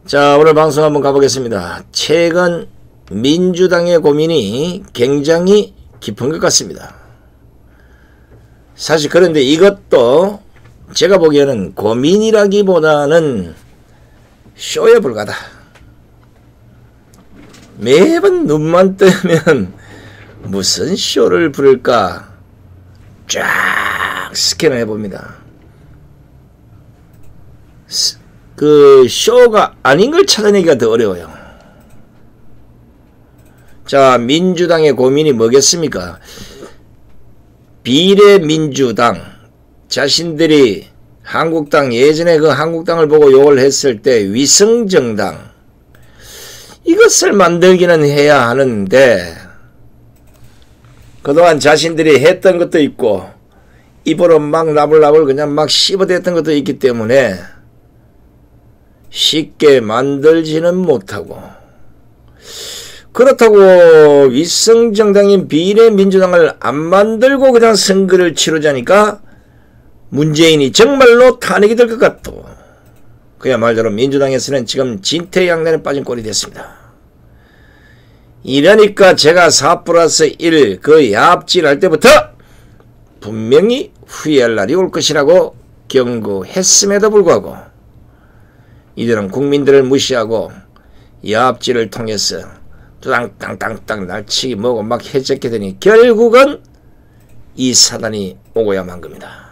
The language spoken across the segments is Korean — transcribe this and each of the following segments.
자, 오늘 방송 한번 가보겠습니다. 최근 민주당의 고민이 굉장히 깊은 것 같습니다. 사실 그런데 이것도 제가 보기에는 고민이라기보다는 쇼에 불과하다. 매번 눈만 뜨면 무슨 쇼를 부를까 쫙 스캔을 해봅니다. 그 쇼가 아닌 걸 찾아내기가 더 어려워요. 자, 민주당의 고민이 뭐겠습니까? 비례민주당, 자신들이 한국당, 예전에 그 한국당을 보고 욕을 했을 때 위성정당, 이것을 만들기는 해야 하는데 그동안 자신들이 했던 것도 있고 입으로 막 나불나불 그냥 막 씹어댔던 것도 있기 때문에 쉽게 만들지는 못하고, 그렇다고 위성정당인 비례민주당을 안 만들고 그냥 선거를 치르자니까 문재인이 정말로 탄핵이 될 것 같고, 그야말로 민주당에서는 지금 진퇴양난에 빠진 꼴이 됐습니다. 이러니까 제가 4+1 그 야합질할 때부터 분명히 후회할 날이 올 것이라고 경고했음에도 불구하고 이들은 국민들을 무시하고 야합질을 통해서 땅땅땅땅 날치기 뭐고 막 해적게 되니 결국은 이 사단이 오고야 만 겁니다.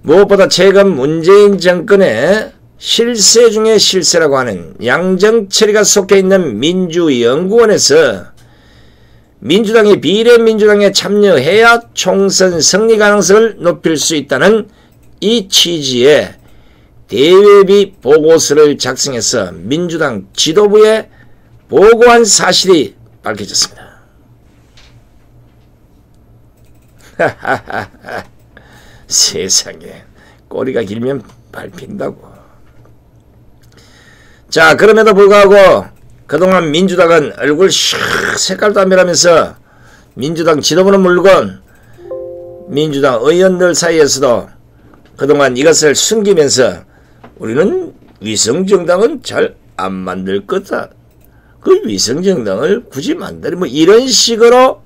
무엇보다 최근 문재인 정권의 실세 중에 실세라고 하는 양정철이가 속해 있는 민주연구원에서 민주당이 비례민주당에 참여해야 총선 승리 가능성을 높일 수 있다는 이 취지의 대외비 보고서를 작성해서 민주당 지도부에 보고한 사실이 밝혀졌습니다. 세상에, 꼬리가 길면 밟힌다고. 자, 그럼에도 불구하고 그동안 민주당은 얼굴 샥 색깔도 안 변하면서 민주당 지도부는 물론 민주당 의원들 사이에서도 그동안 이것을 숨기면서 우리는 위성정당은 잘 안 만들 거다, 그 위성정당을 굳이 만들어, 뭐 이런 식으로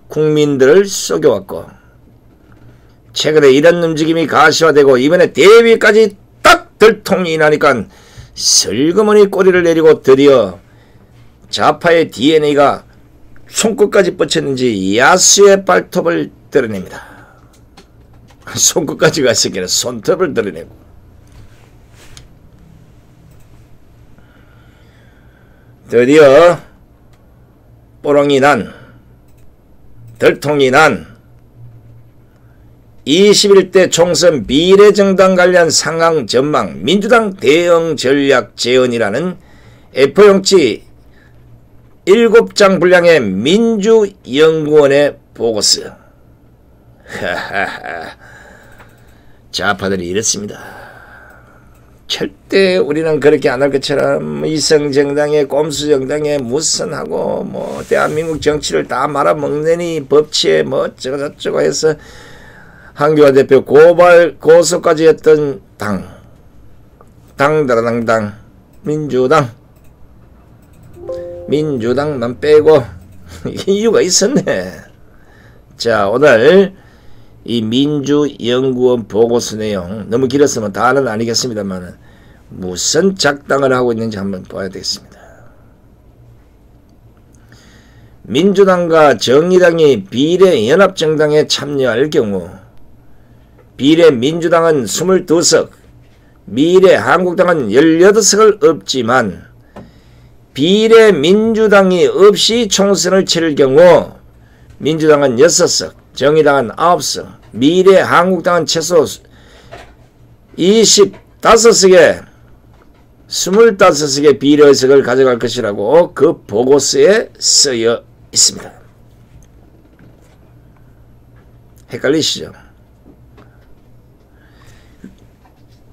국민들을 속여왔고, 최근에 이런 움직임이 가시화되고 이번에 대위까지 딱 들통이 나니까 슬그머니 꼬리를 내리고 드디어 좌파의 DNA가 손끝까지 뻗쳤는지 야수의 발톱을 드러냅니다. 손끝까지 갔을 때는 손톱을 드러내고, 드디어 뽀롱이 난, 들통이 난 21대 총선 비례정당 관련 상황 전망 민주당 대응 전략 재언이라는 A4용지 7장 분량의 민주연구원의 보고서. 좌파들이 이랬습니다. 절대 우리는 그렇게 안 할 것처럼 위성정당에 꼼수정당에 무슨 하고 뭐 대한민국 정치를 다 말아먹느니 법치에 뭐 어쩌고저쩌고 해서 한교안 대표 고발 고소까지 했던 당다라당당 민주당만 빼고 이유가 있었네. 자, 오늘 이 민주연구원 보고서 내용 너무 길었으면 다는 아니겠습니다만 무슨 작당을 하고 있는지 한번 봐야 되겠습니다. 민주당과 정의당이 비례연합정당에 참여할 경우 비례민주당은 22석, 미래한국당은 18석을 얻지만 비례민주당이 없이 총선을 치를 경우 민주당은 6석, 정의당은 9석, 미래한국당은 최소 25석의 25석의 비례의석을 가져갈 것이라고 그 보고서에 쓰여 있습니다. 헷갈리시죠?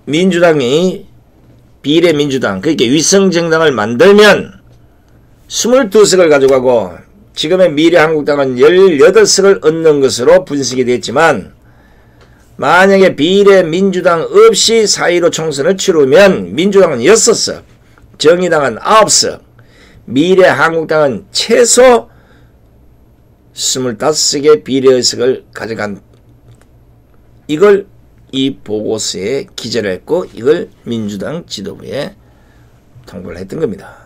민주당이 비례민주당, 그러니까 위성정당을 만들면 22석을 가져가고 지금의 미래한국당은 18석을 얻는 것으로 분석이 됐지만 만약에 비례 민주당 없이 4.15 총선을 치르면 민주당은 6석, 정의당은 9석, 미래 한국당은 최소 25개 비례의석을 가져간, 이걸 이 보고서에 기재를 했고 이걸 민주당 지도부에 통보를 했던 겁니다.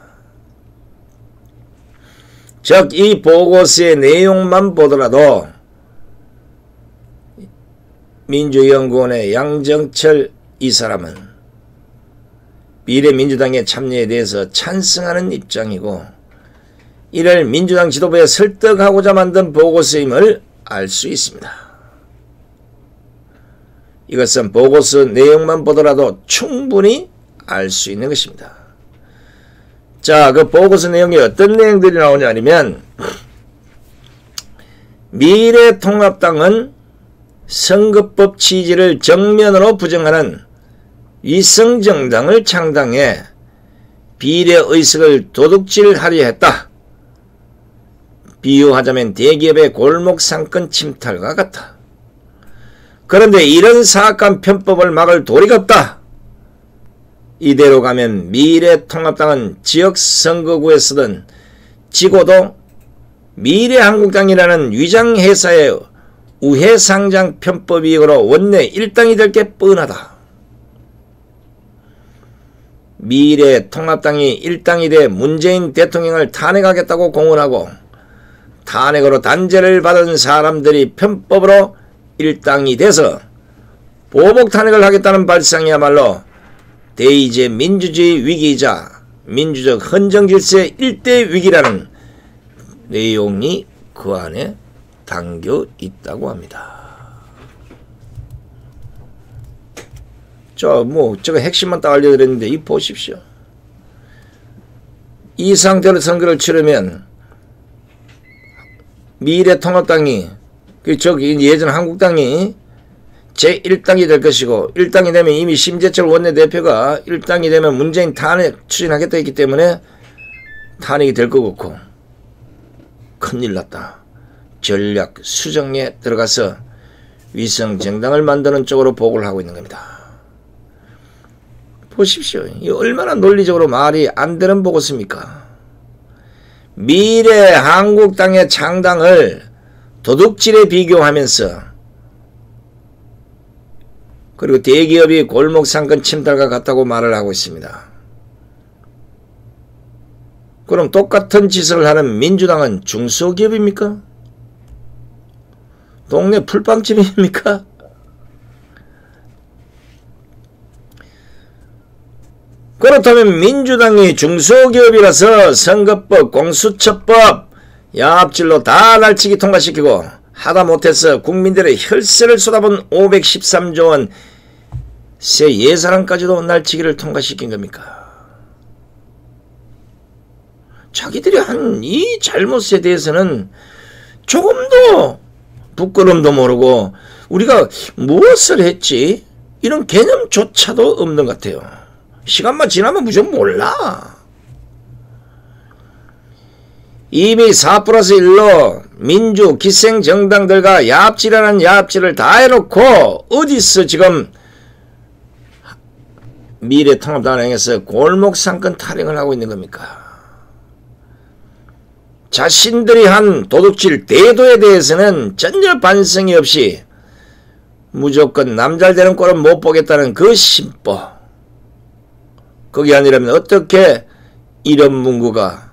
즉 이 보고서의 내용만 보더라도 민주연구원의 양정철 이 사람은 미래민주당의 참여에 대해서 찬성하는 입장이고 이를 민주당 지도부에 설득하고자 만든 보고서임을 알 수 있습니다. 이것은 보고서 내용만 보더라도 충분히 알 수 있는 것입니다. 자, 그 보고서 내용에 어떤 내용들이 나오냐 아니면 미래통합당은 선거법 취지를 정면으로 부정하는 위성정당을 창당해 비례의석을 도둑질하려 했다. 비유하자면 대기업의 골목상권 침탈과 같다. 그런데 이런 사악한 편법을 막을 도리가 없다. 이대로 가면 미래통합당은 지역선거구에서든 지고도 미래한국당이라는 위장회사의 우회상장 편법 이익으로 원내 일당이 될 게 뻔하다. 미래통합당이 일당이 돼 문재인 대통령을 탄핵하겠다고 공언하고 탄핵으로 단죄를 받은 사람들이 편법으로 일당이 돼서 보복 탄핵을 하겠다는 발상이야말로 대의제 민주주의 위기이자 민주적 헌정질서의 일대 위기라는 내용이 그 안에 담겨 있다고 합니다. 저거 핵심만 딱 알려드렸는데 이 보십시오. 이 상태로 선거를 치르면 미래통합당이 예전 한국당이 제1당이 될 것이고 1당이 되면 이미 심재철 원내대표가 1당이 되면 문재인 탄핵 추진하겠다 했기 때문에 탄핵이 될 것 같고 큰일 났다. 전략 수정에 들어가서 위성정당을 만드는 쪽으로 보고를 하고 있는 겁니다. 보십시오. 이 얼마나 논리적으로 말이 안 되는 보고서입니까? 미래 한국당의 창당을 도둑질에 비교하면서 그리고 대기업이 골목상권 침탈과 같다고 말을 하고 있습니다. 그럼 똑같은 짓을 하는 민주당은 중소기업입니까? 동네 풀빵집입니까? 그렇다면 민주당이 중소기업이라서 선거법, 공수처법, 야합질로 다 날치기 통과시키고 하다 못해서 국민들의 혈세를 쏟아본 513조 원 새 예산안까지도 날치기를 통과시킨 겁니까? 자기들이 한 이 잘못에 대해서는 조금도 부끄럼도 모르고 우리가 무엇을 했지? 이런 개념조차도 없는 것 같아요. 시간만 지나면 무조건 몰라. 이미 4+1로 민주 기생정당들과 야합질하는 야합질을 다 해놓고 어디서 지금 미래통합당을 향해서 골목상권 탈행을 하고 있는 겁니까? 자신들이 한 도둑질 대도에 대해서는 전혀 반성이 없이 무조건 남잘되는 꼴은 못 보겠다는 그 심보. 그게 아니라면 어떻게 이런 문구가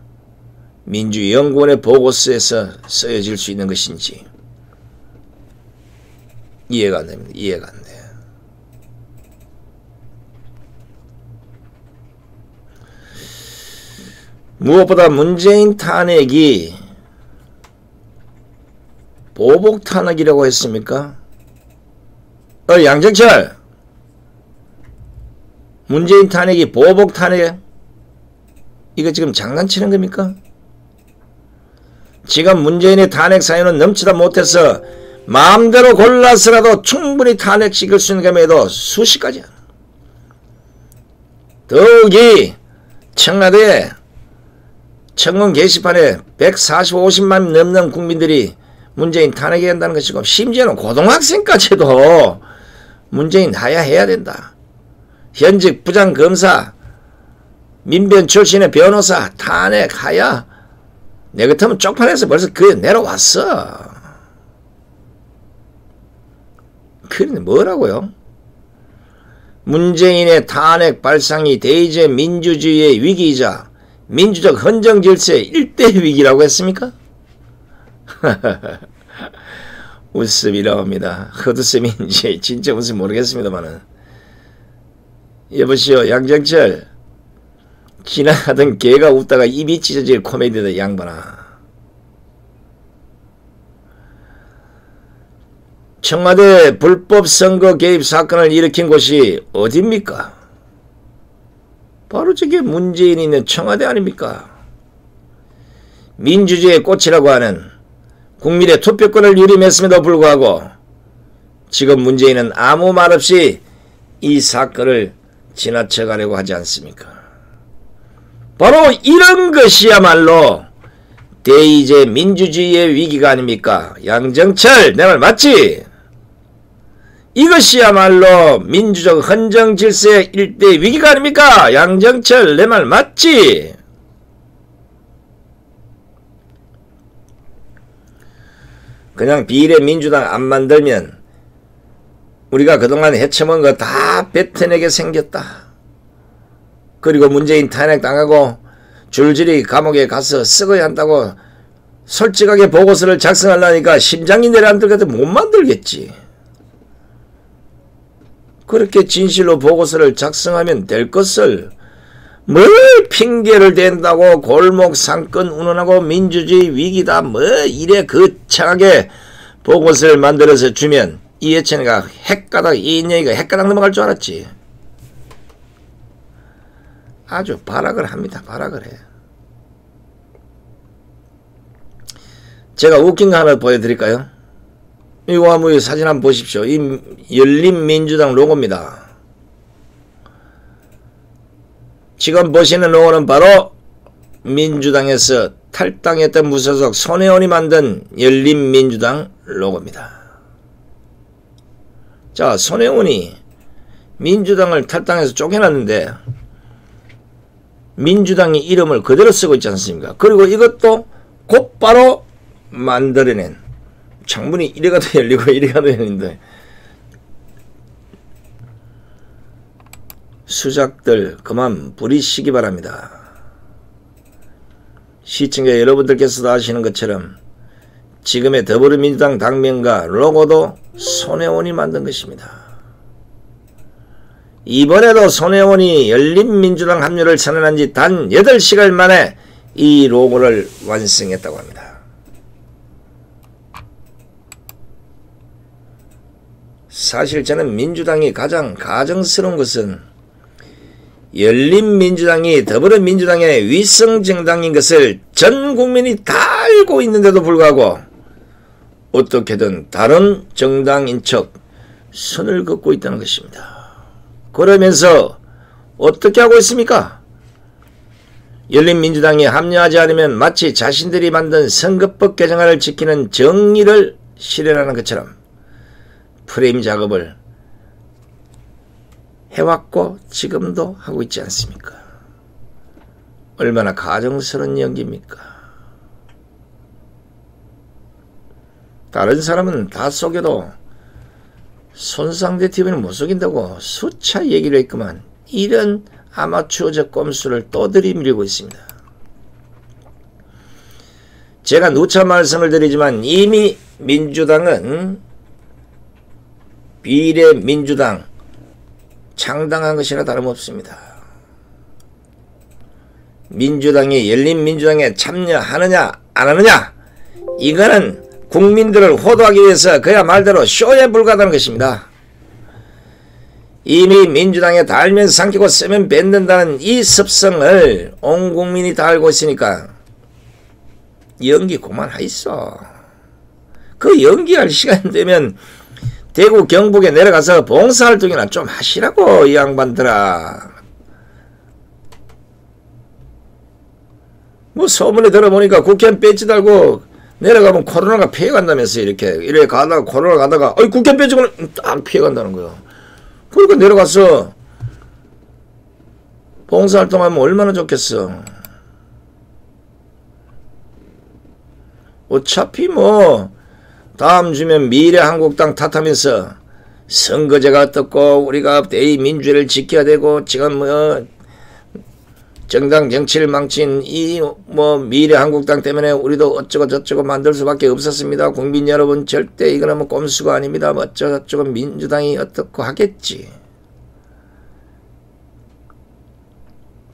민주연구원의 보고서에서 쓰여질 수 있는 것인지 이해가 안 됩니다. 이해가 안 돼요. 무엇보다 문재인 탄핵이 보복 탄핵이라고 했습니까? 양정철, 문재인 탄핵이 보복 탄핵, 이거 지금 장난치는 겁니까? 지금 문재인의 탄핵 사유는 넘치다 못해서 마음대로 골라서라도 충분히 탄핵시킬 수 있는 겸해도 수십 가지야. 더욱이 청와대 청원 게시판에 140~150만 넘는 국민들이 문재인 탄핵해야 한다는 것이고 심지어는 고등학생까지도 문재인 하야해야 된다. 현직 부장검사, 민변 출신의 변호사 탄핵하야. 내 같으면 쪽팔려서 벌써 그게 내려왔어. 그런데 뭐라고요? 문재인의 탄핵 발상이 대의제 민주주의의 위기이자 민주적 헌정 질서의 일대 위기라고 했습니까? 웃음이 나옵니다. 헛웃음인지 진짜 웃음 모르겠습니다만은. 여보시오, 양정철. 지나가던 개가 웃다가 입이 찢어질 코미디다, 양반아. 청와대 불법 선거 개입 사건을 일으킨 곳이 어디입니까? 바로 저게 문재인이 있는 청와대 아닙니까? 민주주의의 꽃이라고 하는 국민의 투표권을 유림했음에도 불구하고 지금 문재인은 아무 말 없이 이 사건을 지나쳐가려고 하지 않습니까? 바로 이런 것이야말로 대의제 민주주의의 위기가 아닙니까? 양정철, 내 말 맞지? 이것이야말로 민주적 헌정 질서의 일대 위기가 아닙니까? 양정철, 내 말 맞지? 그냥 비례 민주당 안 만들면 우리가 그동안 헤쳐먹은 거 다 뱉어내게 생겼다. 그리고 문재인 탄핵당하고 줄줄이 감옥에 가서 썩어야 한다고 솔직하게 보고서를 작성하려니까 심장이 내려앉을 것 같아 못 만들겠지. 그렇게 진실로 보고서를 작성하면 될 것을 뭘 핑계를 댄다고 골목 상권 운운하고 민주주의 위기다 뭐 이래 거창하게 보고서를 만들어서 주면 이해찬이가 헷가닥 이인영이가 헷가닥 넘어갈 줄 알았지. 아주 발악을 합니다. 발악을 해. 제가 웃긴 거 하나 보여드릴까요? 이거 한번 사진 한번 보십시오. 이 열린민주당 로고입니다. 지금 보시는 로고는 바로 민주당에서 탈당했던 무소속 손혜원이 만든 열린민주당 로고입니다. 자, 손혜원이 민주당을 탈당해서 쫓겨났는데 민주당이 이름을 그대로 쓰고 있지 않습니까? 그리고 이것도 곧바로 만들어낸 창문이 이래가도 열리고 이래가도 열리는데 수작들 그만 부리시기 바랍니다. 시청자 여러분들께서도 아시는 것처럼 지금의 더불어민주당 당명과 로고도 손혜원이 만든 것입니다. 이번에도 손혜원이 열린민주당 합류를 선언한 지 단 8시간 만에 이 로고를 완성했다고 합니다. 사실 저는 민주당이 가장 가정스러운 것은 열린민주당이 더불어민주당의 위성정당인 것을 전 국민이 다 알고 있는데도 불구하고 어떻게든 다른 정당인 척 선을 긋고 있다는 것입니다. 그러면서 어떻게 하고 있습니까? 열린민주당이 합류하지 않으면 마치 자신들이 만든 선거법 개정안을 지키는 정의를 실현하는 것처럼 프레임 작업을 해왔고 지금도 하고 있지 않습니까? 얼마나 가정스러운 연기입니까? 다른 사람은 다 속여도 손상대 TV는 못 속인다고 수차 얘기를 했구만. 이런 아마추어적 꼼수를 또 들이밀고 있습니다. 제가 누차 말씀을 드리지만 이미 민주당은 비례민주당 창당한 것이나 다름없습니다. 민주당이 열린민주당에 참여하느냐 안 하느냐 이거는 국민들을 호도하기 위해서 그야 말대로 쇼에 불과하다는 것입니다. 이미 민주당에 달면 삼키고 쓰면 뱉는다는 이 습성을 온 국민이 다 알고 있으니까 연기 그만하있어. 그 연기할 시간 되면 대구 경북에 내려가서 봉사활동이나 좀 하시라고 이 양반들아. 뭐 소문에 들어보니까 국회의원 배지 달고 내려가면 코로나가 피해간다면서 이렇게 가다가 코로나 가다가 국회 배지고는 딱 피해간다는 거요. 그러니까 내려가서 봉사활동하면 얼마나 좋겠어. 어차피 뭐 다음 주면 미래한국당 탓하면서 선거제가 어떻고 우리가 대의민주를 지켜야 되고 지금 뭐 정당 정치를 망친 이 뭐 미래한국당 때문에 우리도 어쩌고 저쩌고 만들 수밖에 없었습니다. 국민 여러분 절대 이거는 뭐 꼼수가 아닙니다. 뭐 어쩌고 저쩌고 민주당이 어떻고 하겠지.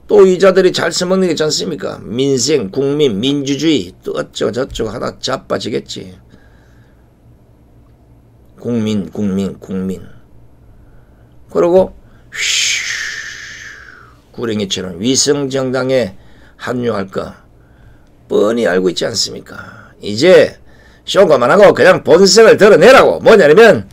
또 이자들이 잘 써먹는 게 있지 않습니까? 민생, 국민, 민주주의 또 어쩌고 저쩌고 하다 자빠지겠지. 국민. 그러고 구랭이처럼 위성정당에 합류할 거 뻔히 알고 있지 않습니까? 이제 쇼 그만하고 그냥 본색을 드러내라고. 뭐냐면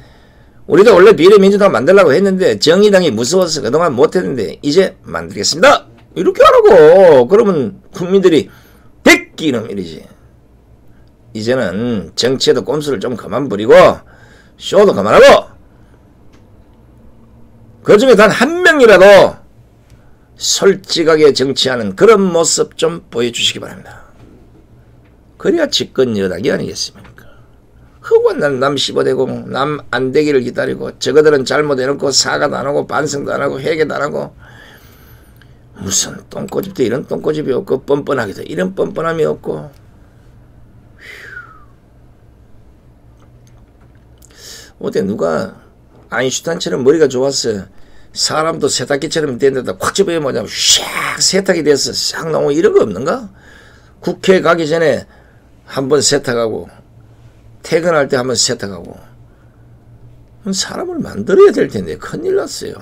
우리도 원래 비례민주당 만들려고 했는데 정의당이 무서워서 그동안 못했는데 이제 만들겠습니다. 이렇게 하라고. 그러면 국민들이 백기는 이러지. 이제는 정치에도 꼼수를 좀 그만 부리고 쇼도 그만하고 그 중에 단 한 명이라도 솔직하게 정치하는 그런 모습 좀 보여주시기 바랍니다. 그래야 집권 여당이 아니겠습니까? 허구한 남 씹어대고 남 안 되기를 기다리고 저거들은 잘못해놓고 사과도 안 하고 반성도 안 하고 회개도 안 하고 무슨 똥꼬집도 이런 똥꼬집이 없고 뻔뻔하기도 이런 뻔뻔함이 없고 어때 누가 아인슈타인처럼 머리가 좋았어. 사람도 세탁기처럼 된데다 콱 집어보자면 샥 세탁이 돼서 싹 나오고 이런 거 없는가? 국회 가기 전에 한번 세탁하고 퇴근할 때 한번 세탁하고 사람을 만들어야 될 텐데 큰일 났어요.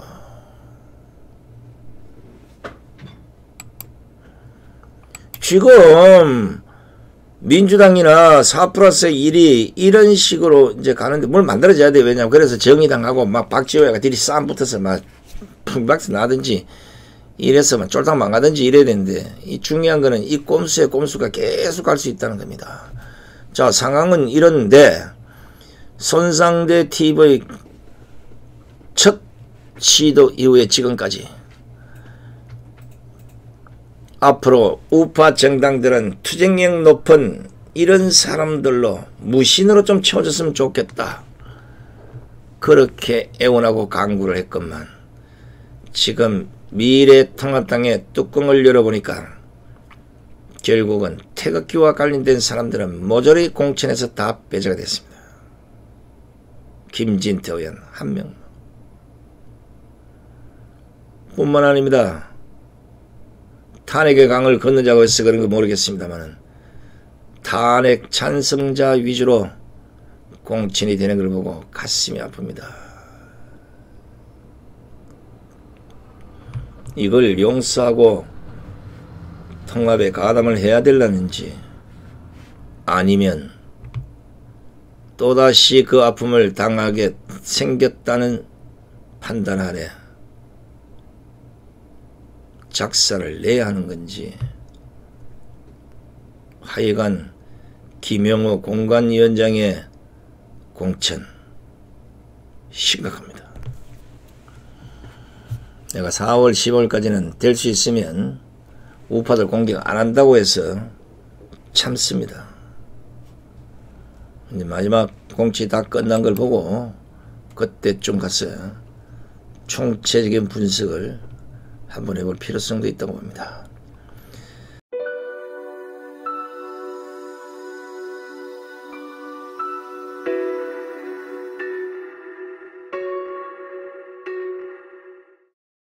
지금 민주당이나 4+1이 이런 식으로 이제 가는데 뭘 만들어져야 돼. 왜냐면 그래서 정의당하고 막 박지호가 들이 싸움 붙어서 막 풍박스 나든지 이래서 막 쫄딱 망가든지 이래야 되는데 이 중요한 거는 이 꼼수의 꼼수가 계속 갈 수 있다는 겁니다. 자, 상황은 이런데 손상대 TV 첫 시도 이후에 지금까지 앞으로 우파 정당들은 투쟁력 높은 이런 사람들로 무신으로 좀 채워줬으면 좋겠다. 그렇게 애원하고 강구를 했건만 지금 미래통합당의 뚜껑을 열어보니까 결국은 태극기와 관련된 사람들은 모조리 공천에서 다 배제가 됐습니다. 김진태 의원 1명 뿐만 아닙니다. 탄핵의 강을 건너자고 해서 그런 거 모르겠습니다만 탄핵 찬성자 위주로 공천이 되는 걸 보고 가슴이 아픕니다. 이걸 용서하고 통합에 가담을 해야 되려는지 아니면 또다시 그 아픔을 당하게 생겼다는 판단 아래 작사를 내야 하는 건지 하여간 김영호 공관위원장의 공천 심각합니다. 내가 4월 10월까지는 될 수 있으면 우파들 공격 안 한다고 해서 참습니다. 이제 마지막 공치 다 끝난 걸 보고 그때쯤 가서 총체적인 분석을 한번 해볼 필요성도 있다고 봅니다.